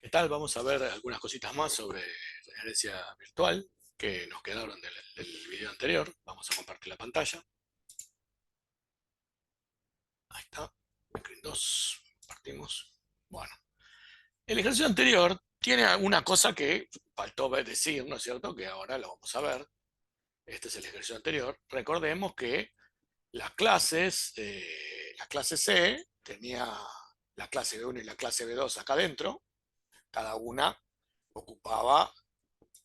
¿Qué tal? Vamos a ver algunas cositas más sobre la herencia virtual que nos quedaron del video anterior. Vamos a compartir la pantalla. Ahí está. Screen 2. Partimos. Bueno. El ejercicio anterior tiene una cosa que faltó decir, ¿no es cierto? Que ahora lo vamos a ver. Este es el ejercicio anterior. Recordemos que las clases, la clase C tenía la clase B1 y la clase B2 acá adentro. Cada una ocupaba,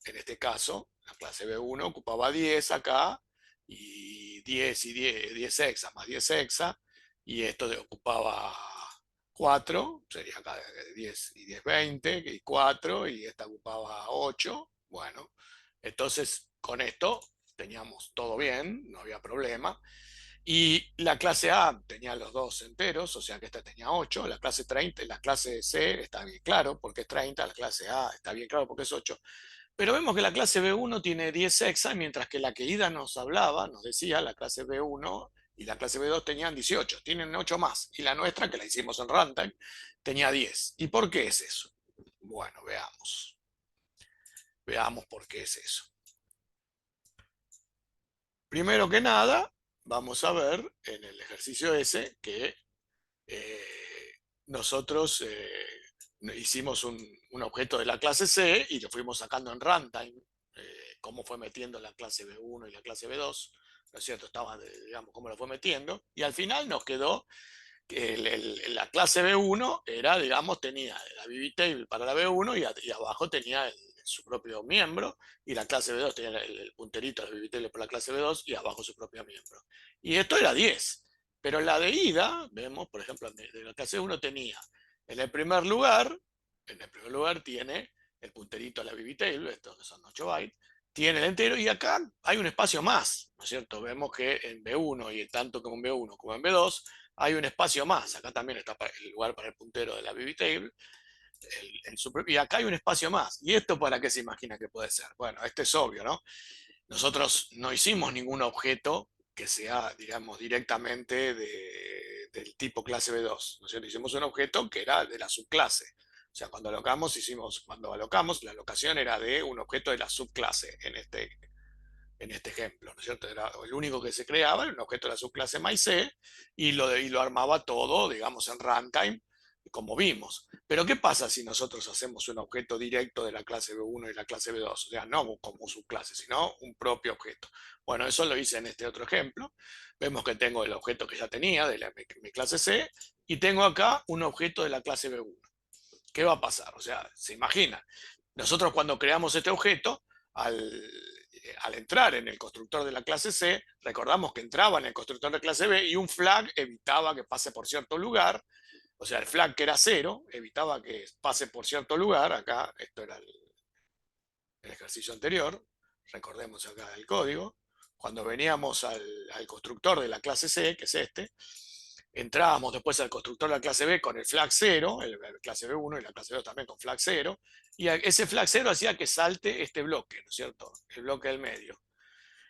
en este caso, la clase B1 ocupaba 10 acá, y 10 y 10, 10 hexa más 10 hexa, y esto ocupaba 4, sería acá 10 y 10, 20, y 4, y esta ocupaba 8. Bueno, entonces con esto teníamos todo bien, no había problema. Y la clase A tenía los dos enteros, o sea que esta tenía 8. La clase 30, la clase C está bien claro porque es 30, la clase A está bien claro porque es 8. Pero vemos que la clase B1 tiene 10 hexa, mientras que la que Ida nos hablaba, nos decía, la clase B1 y la clase B2 tenían 18, tienen 8 más. Y la nuestra, que la hicimos en runtime, tenía 10. ¿Y por qué es eso? Bueno, veamos. Veamos por qué es eso. Primero que nada, vamos a ver en el ejercicio ese que nosotros hicimos un objeto de la clase C y lo fuimos sacando en runtime, cómo fue metiendo la clase B1 y la clase B2, ¿no es cierto? Estaba, digamos, cómo lo fue metiendo, y al final nos quedó que la clase B1 era, digamos, tenía la BB table para la B1 y abajo tenía su propio miembro, y la clase B2 tenía el punterito de la BB table para la clase B2 y abajo su propio miembro. Y esto era 10. Pero la de ida, vemos, por ejemplo, de la clase 1 tenía en el primer lugar, tiene el punterito a la BB table, estos que son 8 bytes, tiene el entero, y acá hay un espacio más, ¿no es cierto? Vemos que en B1 y tanto como en B1 como en B2 hay un espacio más. Acá también está el lugar para el puntero de la BB table, y acá hay un espacio más. ¿Y esto para qué se imagina que puede ser? Bueno, esto es obvio, ¿no? Nosotros no hicimos ningún objeto que sea, digamos, directamente del tipo clase B2, ¿no es cierto? Hicimos un objeto que era de la subclase. O sea, cuando alocamos, la alocación era de un objeto de la subclase en este ejemplo, ¿no es cierto? Era el único que se creaba, era un objeto de la subclase MyC, y lo armaba todo, digamos, en runtime, como vimos. Pero ¿qué pasa si nosotros hacemos un objeto directo de la clase B1 y la clase B2? O sea, no como subclase, sino un propio objeto. Bueno, eso lo hice en este otro ejemplo. Vemos que tengo el objeto que ya tenía de mi clase C, y tengo acá un objeto de la clase B1. ¿Qué va a pasar? O sea, se imagina. Nosotros cuando creamos este objeto, al entrar en el constructor de la clase C, recordamos que entraba en el constructor de clase B y un flag evitaba que pase por cierto lugar. O sea, el flag que era 0 evitaba que pase por cierto lugar. Acá, esto era el ejercicio anterior. Recordemos acá el código. Cuando veníamos al constructor de la clase C, que es este, entrábamos después al constructor de la clase B con el flag 0, la clase B1 y la clase B2 también con flag 0, y ese flag 0 hacía que salte este bloque, ¿no es cierto? El bloque del medio.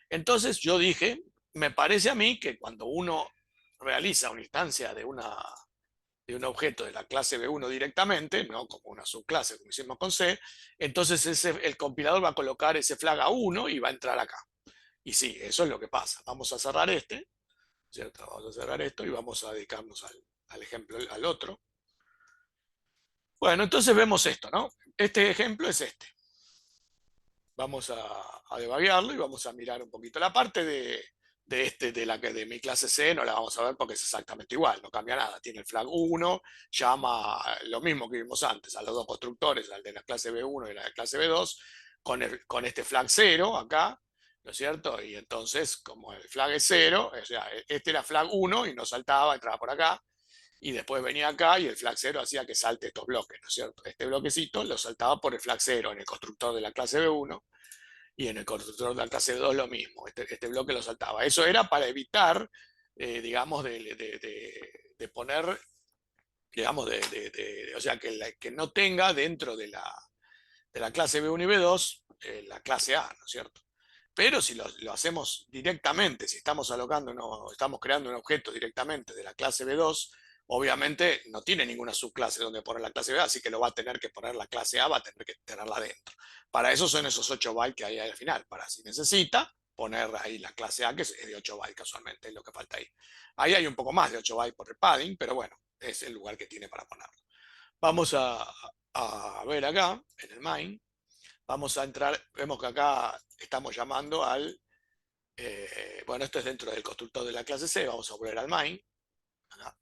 Entonces yo dije, me parece a mí que cuando uno realiza una instancia de un objeto de la clase B1 directamente, no como una subclase como hicimos con C, entonces el compilador va a colocar ese flag a 1 y va a entrar acá. Y sí, eso es lo que pasa. Vamos a cerrar este, ¿cierto? Vamos a cerrar esto y vamos a dedicarnos al ejemplo, al otro. Bueno, entonces vemos esto, ¿no? Este ejemplo es este. Vamos a debaguearlo y vamos a mirar un poquito. La parte de mi clase C no la vamos a ver porque es exactamente igual, no cambia nada. Tiene el flag 1, llama lo mismo que vimos antes, a los dos constructores, al de la clase B1 y la de la clase B2, con este flag 0 acá, ¿no es cierto? Y entonces, como el flag es 0, o sea, este era flag 1 y no saltaba, entraba por acá, y después venía acá y el flag 0 hacía que salte estos bloques, ¿no es cierto? Este bloquecito lo saltaba por el flag 0 en el constructor de la clase B1, y en el constructor de la clase B2 lo mismo, este bloque lo saltaba. Eso era para evitar, digamos, de poner, digamos, o sea, que no tenga dentro de la clase B1 y B2 la clase A, ¿no es cierto? Pero si lo hacemos directamente, si estamos alocando, estamos creando un objeto directamente de la clase B2 Obviamente no tiene ninguna subclase donde poner la clase B, así que lo va a tener que poner la clase A, va a tener que tenerla dentro. Para eso son esos 8 bytes que hay al final, para si necesita poner ahí la clase A, que es de 8 bytes casualmente, es lo que falta ahí. Ahí hay un poco más de 8 bytes por el padding, pero bueno, es el lugar que tiene para ponerlo. Vamos a ver acá, en el main, vamos a entrar, vemos que acá estamos llamando al, bueno, esto es dentro del constructor de la clase C, vamos a volver al main, acá,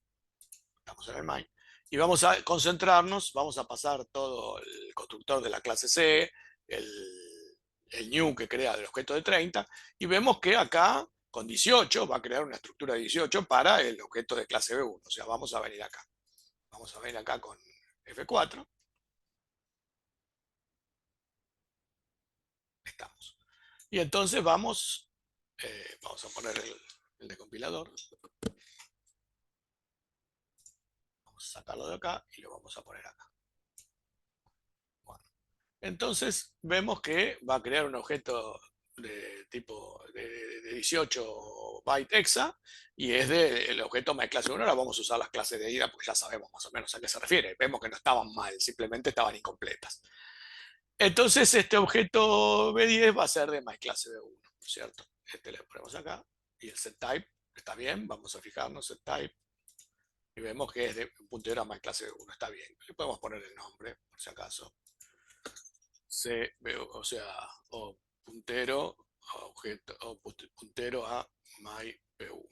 estamos en el main, y vamos a concentrarnos, vamos a pasar todo el constructor de la clase C, el new que crea del objeto de 30, y vemos que acá con 18 va a crear una estructura de 18 para el objeto de clase B1, o sea, vamos a venir acá. Vamos a venir acá con F4. Estamos. Y entonces vamos a poner el decompilador. Vamos a sacarlo de acá y lo vamos a poner acá. Bueno, entonces vemos que va a crear un objeto de tipo de 18 byte hexa y es del objeto MyClass 1. Ahora vamos a usar las clases de ida porque ya sabemos más o menos a qué se refiere. Vemos que no estaban mal, simplemente estaban incompletas. Entonces este objeto B10 va a ser de MyClass B1, ¿cierto? Este le ponemos acá y el setType está bien, vamos a fijarnos setType y vemos que es de un puntero a MyClass B1, está bien. Le podemos poner el nombre, por si acaso. O sea, o puntero a objeto, o puntero a MyB1.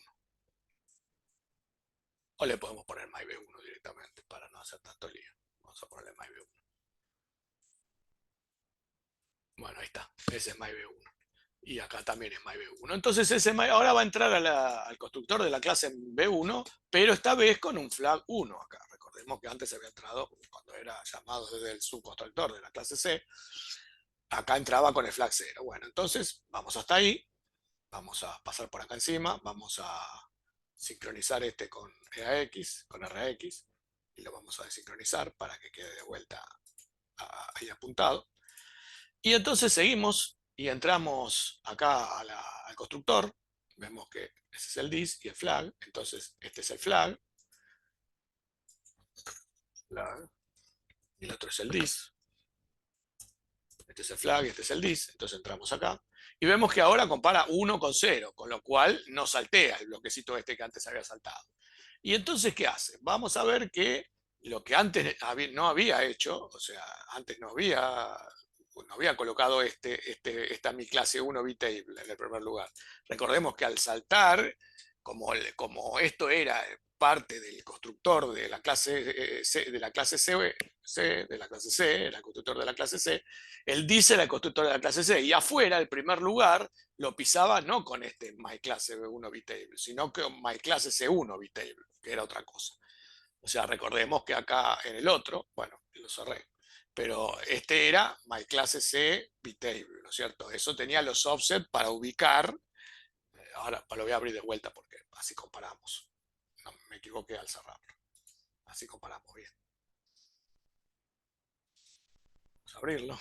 O le podemos poner MyB1 directamente para no hacer tanto lío. Vamos a ponerle MyB1. Bueno, ahí está. Ese es MyB1. Y acá también es MyB1. Entonces ahora va a entrar al constructor de la clase B1, pero esta vez con un flag 1 acá. Recordemos que antes había entrado, cuando era llamado desde el subconstructor de la clase C, acá entraba con el flag 0. Bueno, entonces vamos hasta ahí, vamos a pasar por acá encima, vamos a sincronizar este con EAX, con RX, y lo vamos a desincronizar para que quede de vuelta ahí apuntado. Y entonces seguimos y entramos acá al constructor. Vemos que ese es el dis y el flag. Entonces este es el flag, y el otro es el dis. Este es el flag y este es el dis. Entonces entramos acá. Y vemos que ahora compara 1 con 0, con lo cual no saltea el bloquecito este que antes había saltado. Y entonces, ¿qué hace? Vamos a ver que lo que antes no había hecho, o sea, antes no había colocado esta mi clase 1 bitable en el primer lugar. Recordemos que al saltar, como esto era parte del constructor de la clase C, de la clase C, de la clase C, era el constructor de la clase C, él dice era el constructor de la clase C, y afuera, el primer lugar, lo pisaba no con este myClass B1 bitable, sino con myClass C1 bitable, que era otra cosa. O sea, recordemos que acá en el otro, bueno, lo cerré, pero este era myClass C bitable, ¿no es cierto? Eso tenía los offsets para ubicar. Ahora lo voy a abrir de vuelta porque así comparamos. No, me equivoqué al cerrarlo. Así comparamos bien. Vamos a abrirlo.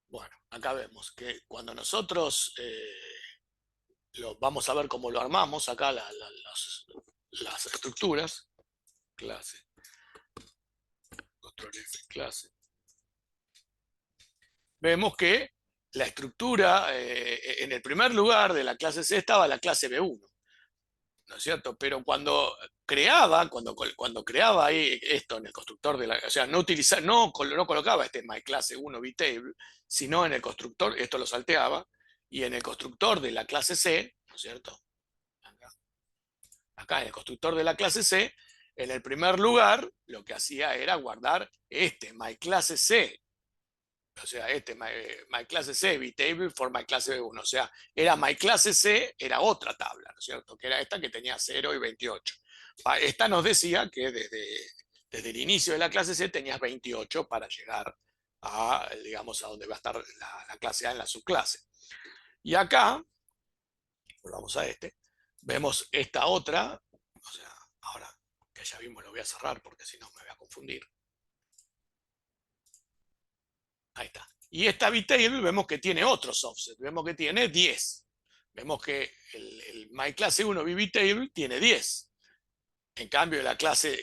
Bueno, acá vemos que cuando nosotros vamos a ver cómo lo armamos, acá las estructuras, clase, control F, clase, vemos que la estructura, en el primer lugar de la clase C estaba la clase B1, ¿no es cierto? Pero cuando creaba ahí esto en el constructor o sea, no colocaba este myClass 1 bitable, sino en el constructor, esto lo salteaba, y en el constructor de la clase C, ¿no es cierto? Acá en el constructor de la clase C, en el primer lugar, lo que hacía era guardar este myClass C, o sea, myClass C, bitable for myClass B1, o sea, era myClass C, era otra tabla, ¿no es cierto? Que era esta que tenía 0 y 28. Esta nos decía que desde el inicio de la clase C tenías 28 para llegar digamos, a donde va a estar la clase A en la subclase. Y acá, volvamos a vemos esta otra, o sea, ahora que ya vimos lo voy a cerrar porque si no me voy a confundir. Ahí está. Y esta bitable vemos que tiene otros offsets, vemos que tiene 10. vemos que el myClase 1 VBTable tiene 10. En cambio, la clase,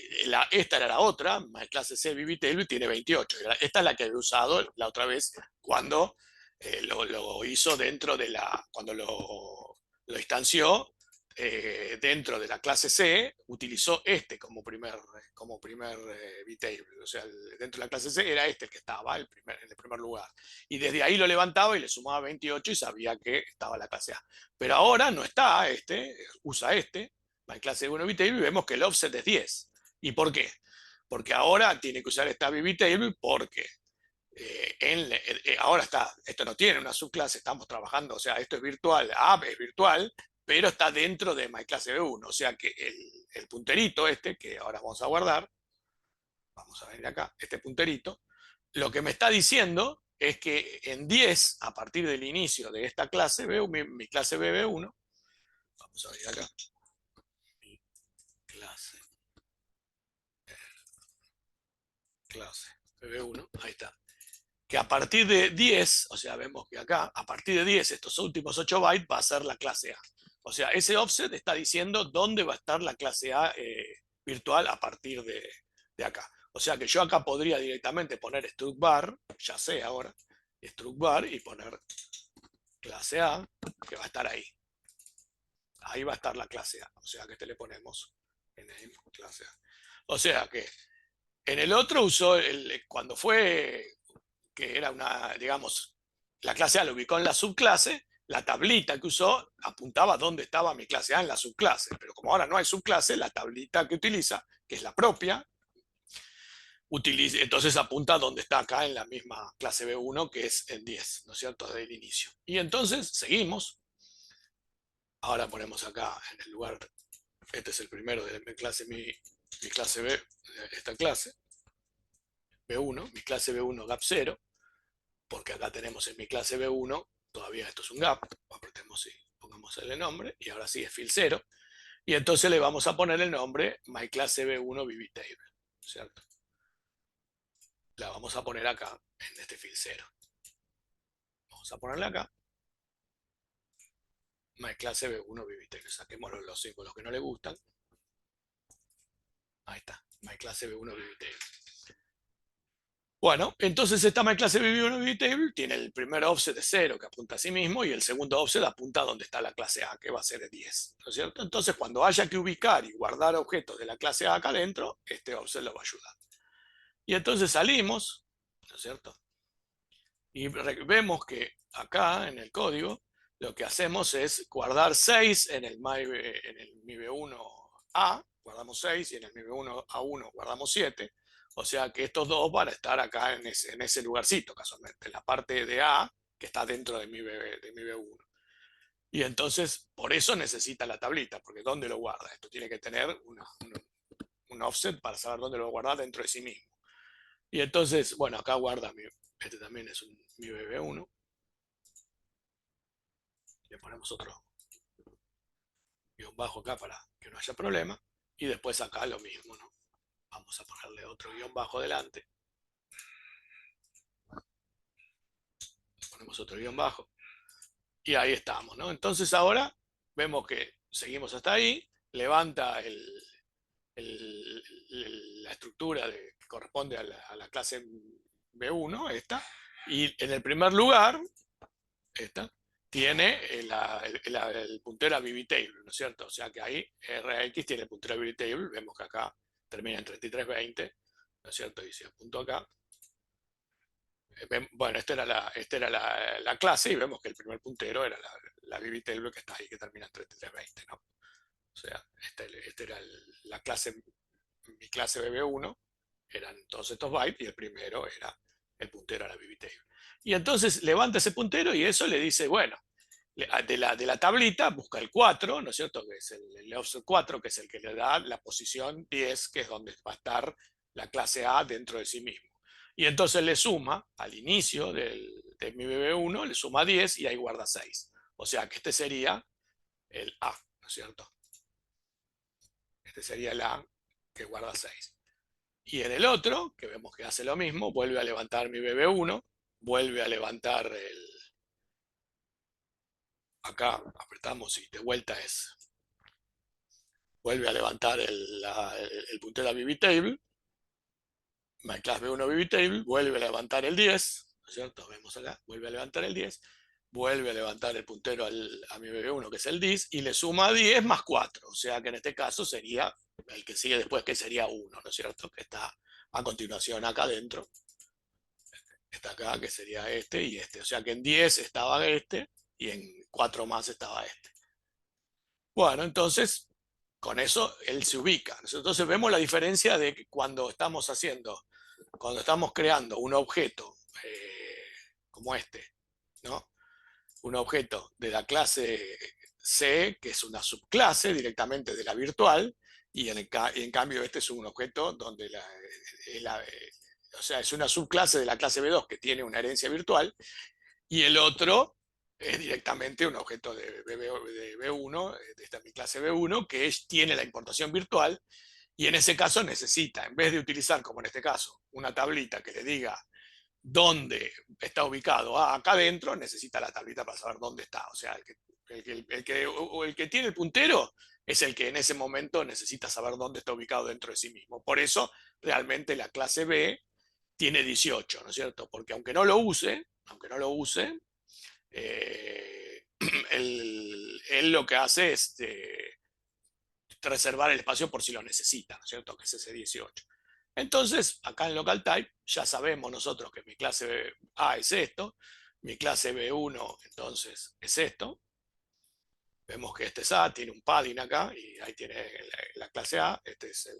esta era la otra, myClase C VBTable tiene 28. Esta es la que he usado la otra vez cuando lo hizo dentro de cuando lo instanció dentro de la clase C, utilizó este como primer VTable. O sea, dentro de la clase C era este el que estaba en el primer lugar. Y desde ahí lo levantaba y le sumaba 28 y sabía que estaba la clase A. Pero ahora no está usa clase 1 VTable y vemos que el offset es 10. ¿Y por qué? Porque ahora tiene que usar esta VTable porque ahora esto no tiene una subclase, estamos trabajando, o sea, esto es virtual, app es virtual, pero está dentro de MyClase B1, o sea que el punterito que ahora vamos a guardar, vamos a ver acá, este punterito, lo que me está diciendo es que en 10, a partir del inicio de esta clase, mi clase BB1, vamos a ver acá, mi clase BB1, ahí está. Que a partir de 10, o sea, vemos que acá, a partir de 10, estos últimos 8 bytes va a ser la clase A. O sea, ese offset está diciendo dónde va a estar la clase A virtual a partir de acá. O sea que yo acá podría directamente poner struct bar, ya sé ahora, struct bar y poner clase A, que va a estar ahí. Ahí va a estar la clase A. O sea que le ponemos name clase A. O sea que en el otro usó, cuando fue que era digamos, la clase A lo ubicó en la subclase, la tablita que usó apuntaba dónde estaba mi clase A en la subclase, pero como ahora no hay subclase, la tablita que utiliza, que es la propia, entonces apunta dónde está acá en la misma clase B1, que es en 10, ¿no es cierto?, desde el inicio. Y entonces seguimos, ahora ponemos acá en el lugar, este es el primero de mi clase B, esta clase, B1, mi clase B1 gap 0, porque acá tenemos en mi clase B1, todavía esto es un gap, apretemos y pongamos el nombre, y ahora sí es field 0, y entonces le vamos a poner el nombre myClase B1 VBTable, ¿cierto? La vamos a poner acá, en este field 0. Vamos a ponerle acá, myClase B1 VBTable, saquemos los símbolos que no le gustan, ahí está, myClase B1 VBTable. Bueno, entonces esta MyClase BB1 Table tiene el primer offset de 0 que apunta a sí mismo y el segundo offset apunta a donde está la clase A, que va a ser de 10, ¿no es cierto? Entonces cuando haya que ubicar y guardar objetos de la clase A acá adentro, este offset lo va a ayudar. Y entonces salimos, ¿no es cierto? Y vemos que acá en el código lo que hacemos es guardar 6 en el MIB1A, guardamos 6 y en el MIB1A1 guardamos 7. O sea que estos dos van a estar acá en ese lugarcito, casualmente, en la parte de A que está dentro de mi B1. Y entonces, por eso necesita la tablita, porque ¿dónde lo guarda? Esto tiene que tener un offset para saber dónde lo va a guardar dentro de sí mismo. Y entonces, bueno, acá guarda este también es mi BB1. Le ponemos otro guión bajo acá para que no haya problema. Y después acá lo mismo, ¿no? Vamos a ponerle otro guión bajo delante. Ponemos otro guión bajo. Y ahí estamos, ¿no? Entonces ahora vemos que seguimos hasta ahí, levanta la estructura que corresponde a la clase B1, esta, y en el primer lugar, esta, tiene el puntero a VBTable, ¿no es cierto? O sea que ahí RX tiene el puntero a VBTable, vemos que acá termina en 3320, ¿no es cierto? Y si apunto acá, bueno, esta era la clase y vemos que el primer puntero era la VBTable que está ahí, que termina en 3320, ¿no? O sea, esta era la clase, mi clase BB1, eran todos estos bytes y el primero era el puntero a la VBTable. Y entonces levanta ese puntero y eso le dice, bueno, de la tablita busca el 4, ¿no es cierto? Que es el offset 4, que es el que le da la posición 10, que es donde va a estar la clase A dentro de sí mismo. Y entonces le suma al inicio de mi BB1, le suma 10 y ahí guarda 6. O sea que este sería el A, ¿no es cierto? Este sería el A que guarda 6. Y en el otro, que vemos que hace lo mismo, vuelve a levantar mi BB1, vuelve a levantar acá apretamos y de vuelta vuelve a levantar el puntero a VB MyClass B1 VB vuelve a levantar el 10, ¿no es cierto? Vemos acá, vuelve a levantar el 10, vuelve a levantar el puntero a mi BB1, que es el 10, y le suma 10 más 4, o sea que en este caso sería el que sigue después, que sería 1, ¿no es cierto? Que está a continuación acá adentro, está acá, que sería este y este, o sea que en 10 estaba este, y en 4 más estaba este. Bueno, entonces, con eso él se ubica. Entonces vemos la diferencia de que cuando estamos creando un objeto como este, ¿no? Un objeto de la clase C, que es una subclase directamente de la virtual, y en cambio este es un objeto donde o sea, es una subclase de la clase B2 que tiene una herencia virtual, y el otro es directamente un objeto de B1, de esta mi clase B1, que tiene la importación virtual, y en ese caso necesita, en vez de utilizar, como en este caso, una tablita que le diga dónde está ubicado acá adentro, necesita la tablita para saber dónde está. O sea, el que tiene el puntero es el que en ese momento necesita saber dónde está ubicado dentro de sí mismo. Por eso, realmente la clase B tiene 18, ¿no es cierto? Porque aunque no lo use, él lo que hace es reservar el espacio por si lo necesita, ¿no es cierto? Que es ese 18. Entonces, acá en local type ya sabemos nosotros que mi clase A es esto, mi clase B1 entonces es esto. Vemos que este es A, tiene un padding acá y ahí tiene la clase A, este es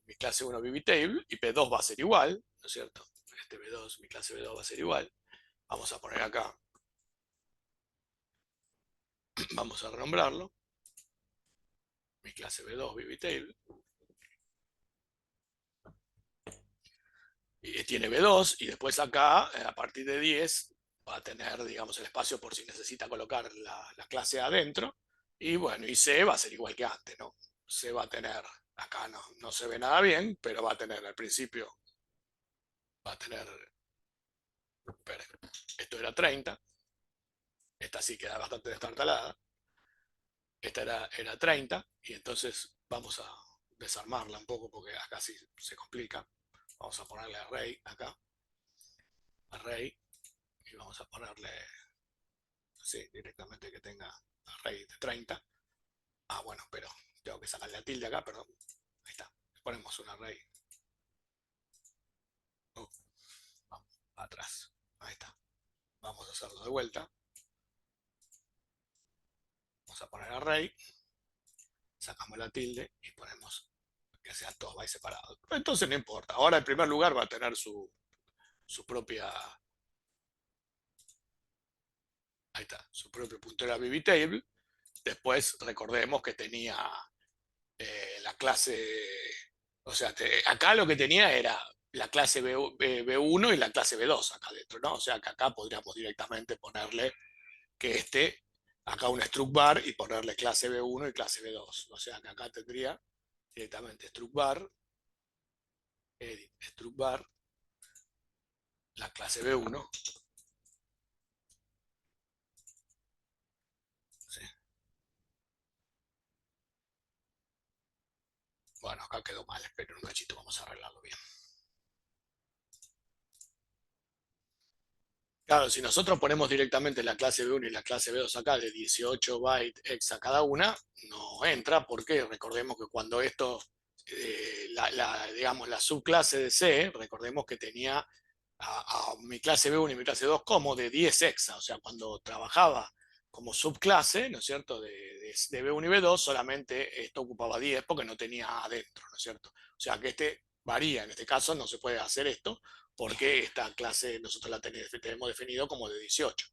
mi clase 1 VBTable y B2 va a ser igual, ¿no es cierto? Este B2, mi clase B2 va a ser igual. Vamos a poner acá, vamos a renombrarlo, mi clase B2 VBTable. Y tiene B2 y después acá, a partir de 10, va a tener, digamos, el espacio por si necesita colocar la clase adentro. Y bueno, y C va a ser igual que antes, ¿no? C va a tener, acá no se ve nada bien, pero va a tener al principio, va a tener, esperen, esto era 30, esta sí queda bastante destartalada, esta era 30, y entonces vamos a desarmarla un poco porque acá sí se complica. Vamos a ponerle array acá, array, y vamos a ponerle así, directamente que tenga array de 30. Ah, bueno, pero tengo que sacar la tilde acá, perdón. Ahí está. Ponemos un array. Vamos, atrás. Ahí está. Vamos a hacerlo de vuelta. Vamos a poner array. Sacamos la tilde y ponemos que sean todos bytes separados. Entonces no importa. Ahora en primer lugar va a tener su propia. Ahí está. Su propio puntero a VBTable. Después recordemos que tenía la clase, o sea, acá lo que tenía era la clase B1 y la clase B2 acá dentro, ¿no? O sea, que acá podríamos directamente ponerle que acá un struct bar y ponerle clase B1 y clase B2. O sea, que acá tendría directamente struct bar, edit, struct bar, la clase B1. ¿Sí? Bueno, acá quedó mal, pero un cachito vamos a arreglarlo bien. Claro, si nosotros ponemos directamente la clase B1 y la clase B2 acá de 18 bytes hexa cada una, no entra porque recordemos que cuando esto, digamos, la subclase de C, recordemos que tenía a mi clase B1 y mi clase 2 como de 10 hexa, o sea, cuando trabajaba como subclase, ¿no es cierto?, de B1 y B2, solamente esto ocupaba 10 porque no tenía adentro, ¿no es cierto? O sea, que este varía, en este caso no se puede hacer esto, porque esta clase nosotros la tenemos definido como de 18. O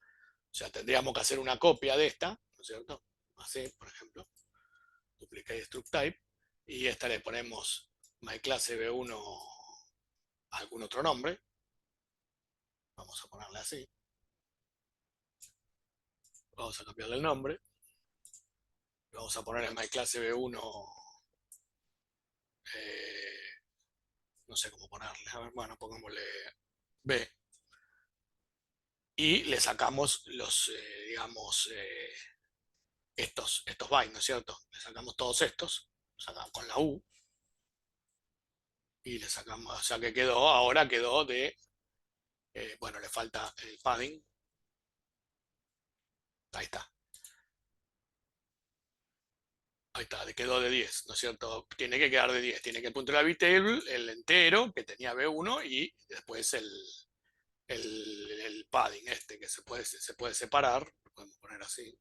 sea, tendríamos que hacer una copia de esta, ¿no es cierto? Así, por ejemplo, duplicate struct type, y esta le ponemos myClasse B1 algún otro nombre. Vamos a ponerle así. Vamos a cambiarle el nombre. Vamos a poner en myClasse B1, no sé cómo ponerle. A ver, bueno, pongámosle B. y le sacamos los, digamos, estos bytes, ¿no es cierto? Le sacamos todos estos, sacamos con la U, y le sacamos, o sea que quedó, ahora quedó de, bueno, le falta el padding, ahí está. Ahí está, le quedó de 10, ¿no es cierto? Tiene que quedar de 10. Tiene que puntuar la bitable, el entero, que tenía B1, y después el padding este, que se puede separar. Podemos poner así.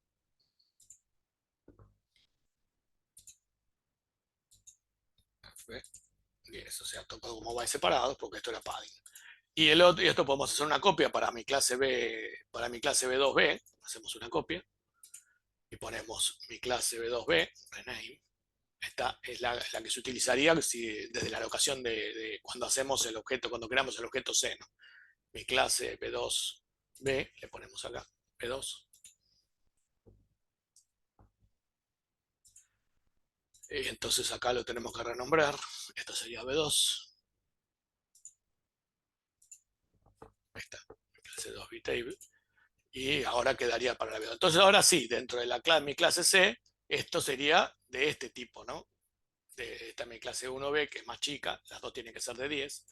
F10, o sea, todo como va separados, porque esto era padding. Y, el otro, y esto podemos hacer una copia para mi clase B, para mi clase B2B. Hacemos una copia y ponemos mi clase B2B, rename. Esta es la que se utilizaría desde la locación de cuando hacemos el objeto, cuando creamos el objeto C, ¿no? Mi clase B2B, le ponemos acá B2. Y entonces acá lo tenemos que renombrar. Esto sería B2. Ahí está, mi clase 2 bitable. Y ahora quedaría para la B2. Entonces ahora sí, dentro de mi clase C, esto sería de este tipo, ¿no? Esta mi clase 1B, que es más chica, las dos tienen que ser de 10.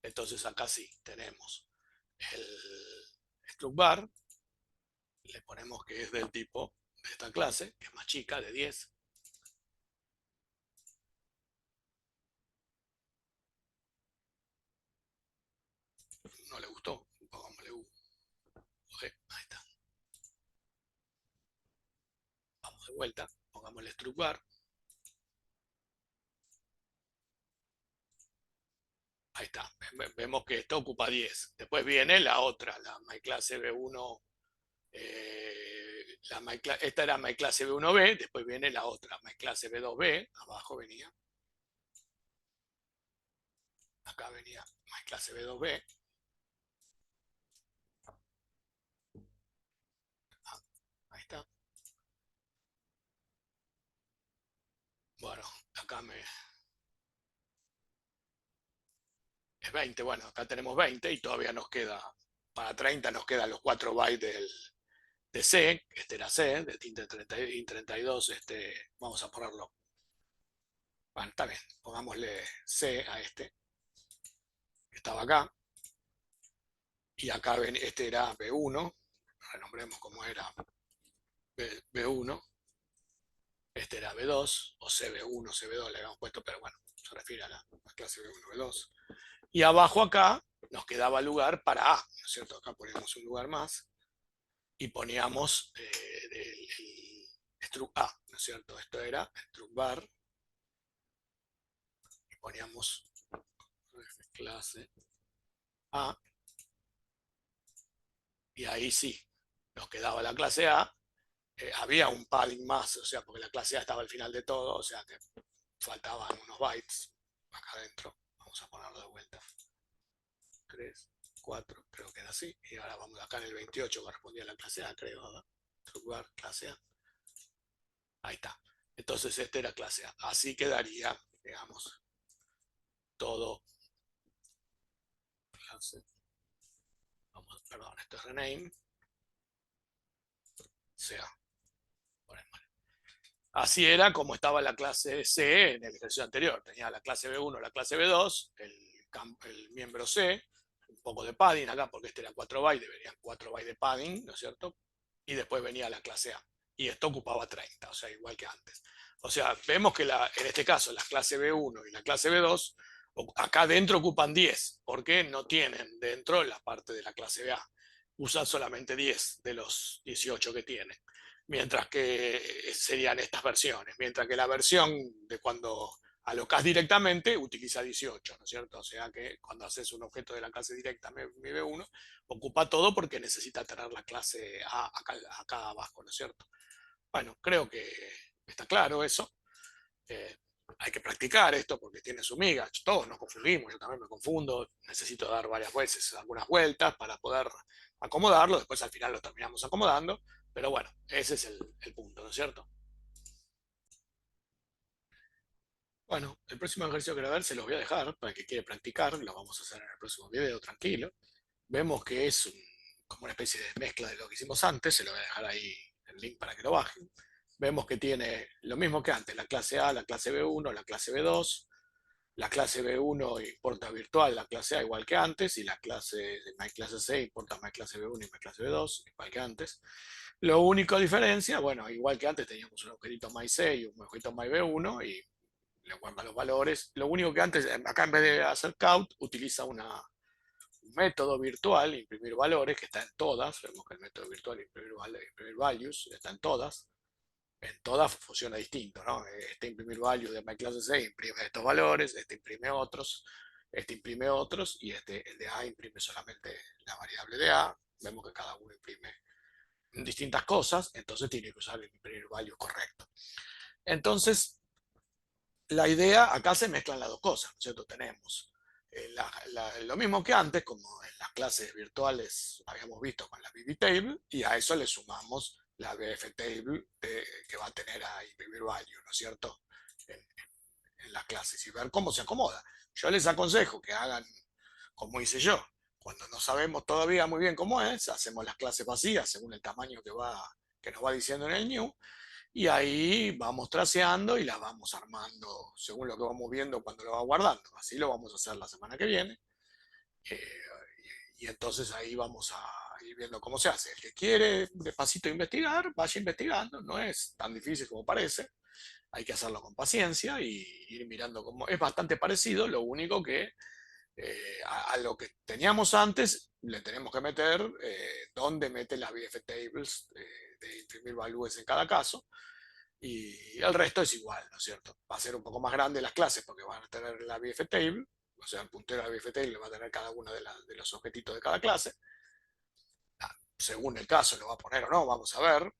Entonces acá sí, tenemos el struct bar, le ponemos que es del tipo de esta clase, que es más chica, de 10. No le gustó, pongámosle U. Ahí está. Vamos de vuelta, pongamos el struct bar. Ahí está. Vemos que esto ocupa 10. Después viene la otra, la MyClass B1. Esta era MyClass B1B, después viene la otra, MyClass B2B. Abajo venía. Acá venía MyClass B2B. Ahí está. Bueno, acá es 20. Bueno, acá tenemos 20 y todavía nos queda, para 30 nos quedan los 4 bytes de C, este era C, de int32, vamos a ponerlo. Bueno, está bien, pongámosle C a este, que estaba acá. Y acá este era B1, renombremos como era B1. Este era B2, o CB1, CB2 le habíamos puesto, pero bueno, se refiere a la clase B1, B2. Y abajo acá nos quedaba lugar para A, ¿no es cierto? Acá poníamos un lugar más y poníamos el struct A, ¿no es cierto? Esto era struct bar y poníamos clase A y ahí sí, nos quedaba la clase A. Había un padding más, o sea, porque la clase A estaba al final de todo, o sea que faltaban unos bytes acá adentro. Vamos a ponerlo de vuelta. 3, 4, creo que era así. Y ahora vamos acá en el 28, correspondía a la clase A, creo. Subbar, clase A. Ahí está. Entonces este era clase A. Así quedaría, digamos, todo clase. Vamos, perdón, esto es rename. Sea. Así era como estaba la clase C en el ejercicio anterior. Tenía la clase B1, la clase B2, el miembro C, un poco de padding acá, porque este era 4 bytes, deberían 4 bytes de padding, ¿no es cierto? Y después venía la clase A. Y esto ocupaba 30, o sea, igual que antes. O sea, vemos que en este caso la clase B1 y la clase B2, acá dentro ocupan 10, porque no tienen dentro la parte de la clase A. Usan solamente 10 de los 18 que tienen. Mientras que serían estas versiones. Mientras que la versión de cuando alocas directamente utiliza 18, ¿no es cierto? O sea que cuando haces un objeto de la clase directa mi B1, ocupa todo porque necesita tener la clase A acá abajo, ¿no es cierto? Bueno, creo que está claro eso. Eh, Hay que practicar esto porque tiene su miga. Todos nos confundimos, yo también me confundo. Necesito dar varias veces algunas vueltas para poder acomodarlo. Después al final lo terminamos acomodando. Pero bueno, ese es el punto, ¿no es cierto? Bueno, el próximo ejercicio que quiero ver se los voy a dejar para el que quiere practicar. Lo vamos a hacer en el próximo video, tranquilo. Vemos que es como una especie de mezcla de lo que hicimos antes, se lo voy a dejar ahí el link para que lo bajen. Vemos que tiene lo mismo que antes, la clase A, la clase B1, la clase B2, la clase B1 importa virtual, la clase A igual que antes, y la clase de MyClasse C importa MyClasse B1 y MyClasse B2, igual que antes. Lo único diferencia, bueno, igual que antes teníamos un objetito MyC y un objeto MyB1 y le guarda los valores. Lo único que antes, acá en vez de hacer count, utiliza un método virtual, imprimir valores, que está en todas. Vemos que el método virtual, imprimir values, está en todas funciona distinto, ¿no? Este imprimir value de MyClasse C imprime estos valores, este imprime otros, y el de A imprime solamente la variable de A. Vemos que cada uno imprime distintas cosas, entonces tiene que usar el imprimir value correcto. Entonces, la idea, acá se mezclan las dos cosas, ¿no es cierto? Tenemos lo mismo que antes, como en las clases virtuales habíamos visto con la BB-Table, y a eso le sumamos la BF-Table que va a tener a imprimir value, ¿no es cierto? En las clases y ver cómo se acomoda. Yo les aconsejo que hagan como hice yo. Cuando no sabemos todavía muy bien cómo es, hacemos las clases vacías según el tamaño que nos va diciendo en el new, y ahí vamos traceando y las vamos armando según lo que vamos viendo cuando lo va guardando. Así lo vamos a hacer la semana que viene. Eh, y entonces ahí vamos a ir viendo cómo se hace. El que quiere despacito investigar, vaya investigando. No es tan difícil como parece. Hay que hacerlo con paciencia y ir mirando cómo es bastante parecido. Lo único que a lo que teníamos antes le tenemos que meter dónde mete las BF tables de imprimir values en cada caso, y el resto es igual, ¿no es cierto? Va a ser un poco más grande las clases porque van a tener la BF table, o sea, el puntero de la BF table va a tener cada uno de los objetitos de cada clase. Según el caso lo va a poner o no, vamos a ver,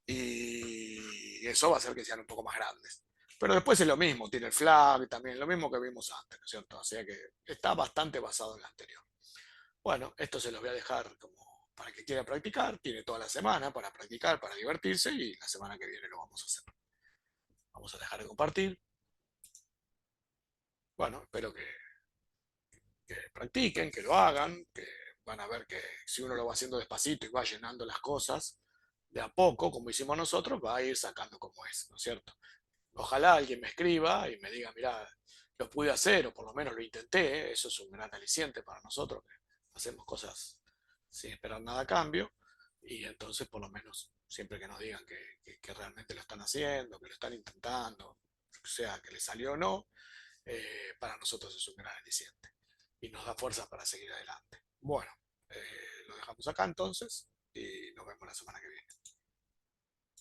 y eso va a hacer que sean un poco más grandes. Pero después es lo mismo, tiene el flag, también lo mismo que vimos antes, ¿no es cierto? O sea que está bastante basado en el anterior. Bueno, esto se los voy a dejar como para que quiera practicar, tiene toda la semana para practicar, para divertirse, y la semana que viene lo vamos a hacer. Vamos a dejar de compartir. Bueno, espero que practiquen, que lo hagan, que van a ver que si uno lo va haciendo despacito y va llenando las cosas de a poco, como hicimos nosotros, va a ir sacando como es, ¿no es cierto? Ojalá alguien me escriba y me diga, mira, lo pude hacer o por lo menos lo intenté. Eso es un gran aliciente para nosotros, que hacemos cosas sin esperar nada a cambio, y entonces por lo menos siempre que nos digan que realmente lo están haciendo, que lo están intentando, sea que les salió o no, para nosotros es un gran aliciente y nos da fuerza para seguir adelante. Bueno, lo dejamos acá entonces y nos vemos la semana que viene.